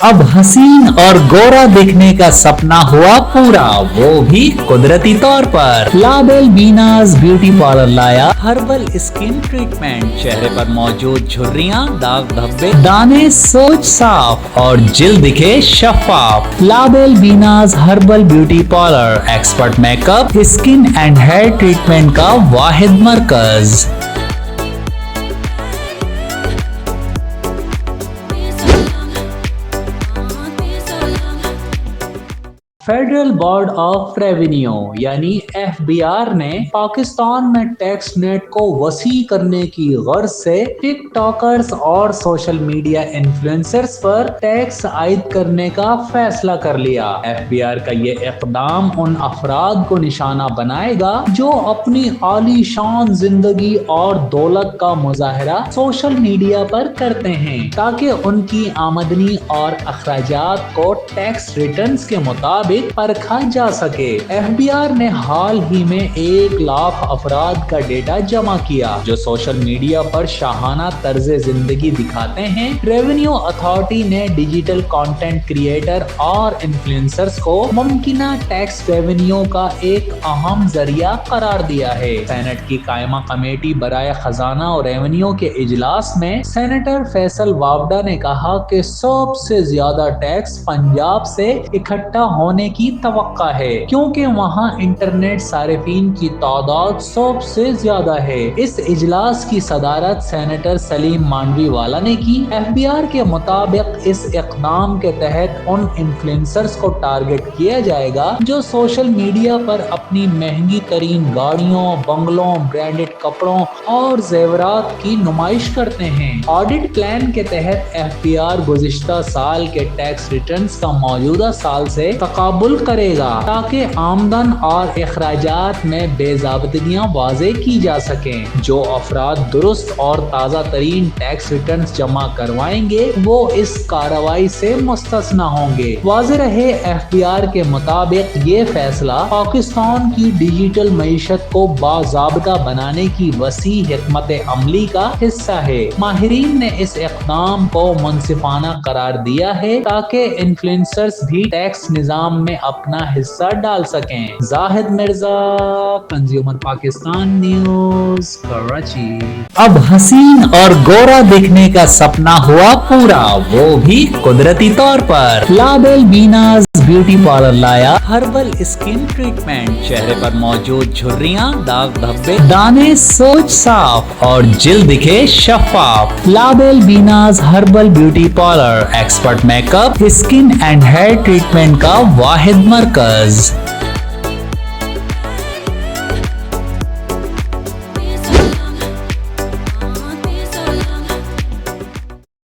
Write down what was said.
اب حسین اور گورا दिखने का सपना हुआ पूरा, वो भी कुदरती तौर पर। लाबेल बीनाज ब्यूटी पार्लर लाया हर्बल स्किन ट्रीटमेंट, चेहरे पर मौजूद झुर्रियां, दाग धब्बे, दाने सोच साफ और जिल्द दिखे शफाफ। लाबेल बीनाज herbal beauty parlour, expert makeup, skin and hair treatment का वाहिद मरकज। फेडरल बोर्ड ऑफ रेवेन्यू यानी FBR ने पाकिस्तान में टैक्स नेट को वसी करने की गर्ज से टिकटॉकर्स और सोशल मीडिया इन्फ्लुएंसर्स पर टैक्स आयद करने का फैसला कर लिया। FBR का ये इक़दाम उन अफराद को निशाना बनाएगा जो अपनी आलीशान जिंदगी और दौलत का मुजाहरा सोशल मीडिया पर करते हैं, ताकि उनकी आमदनी और अखराजात को टैक्स रिटर्न्स के मुताबिक परखा जा सके। FBR ने हाल ही में 1 लाख अफराद का डेटा जमा किया जो सोशल मीडिया पर शाहाना तर्ज जिंदगी दिखाते हैं। रेवेन्यू अथॉरिटी ने डिजिटल कंटेंट क्रिएटर और इन्फ्लुएंसर्स को मुमकिना टैक्स रेवेन्यू का एक अहम जरिया करार दिया है। सेनेट की कायमा कमेटी बराए खजाना और रेवेन्यू के इजलास में सेनेटर फैसल वावडा ने कहा कि सबसे ज्यादा टैक्स पंजाब से इकट्ठा होने की तवक्का है, क्योंकि वहां इंटरनेट सारिफीन की तादाद सबसे ज्यादा है। इस इजलास की सदारत सेनेटर सलीम मांडवी वाला ने की। FBR के मुताबिक इस इक़दाम के तहत उन इन्फ्लुएंसर्स को टारगेट किया जाएगा जो सोशल मीडिया पर अपनी महंगी तरीन गाड़ियों, बंगलों, ब्रांडेड कपड़ों और जेवरात की नुमाइश करते हैं। ऑडिट प्लान के तहत FBR गुज़िश्ता साल के टैक्स रिटर्न्स का मौजूदा साल से तकाबुल करेगा, ताकि आमदन और अखराजात में बेज़ाब्तियाँ वाज़े की जा सकें। जो अफराद दुरुस्त और ताज़ा तरीन टैक्स रिटर्न्स जमा करवाएंगे वो इस कार्रवाई से मुस्तस्ना होंगे। वाज़े रहे, FBR के मुताबिक ये फैसला पाकिस्तान की डिजिटल मईशत को बाज़ाब्ता बनाने की वसी हिकमत अमली का हिस्सा है। माहिरीन ने इस इक़दाम को मुनसिफाना करार दिया है ताकि इन्फ्लुएंसर्स भी टैक्स निज़ाम में अपना हिस्सा डाल सकें। Zahid Mirza, consumer Pakistan news, Karachi. अब हसीन और गोरा दिखने का सपना हुआ पूरा, वो भी कुदरती तौर पर। लाबेल बीनाज ब्यूटी पार्लर लाया हर्बल स्किन ट्रीटमेंट, चेहरे पर मौजूद झुर्रियां, दाग धब्बे, दाने सोच साफ और जिल्द दिखे शफाफ। लाबेल बीनाज herbal beauty parlour, expert makeup, skin and hair treatment का वाहिद मरकज।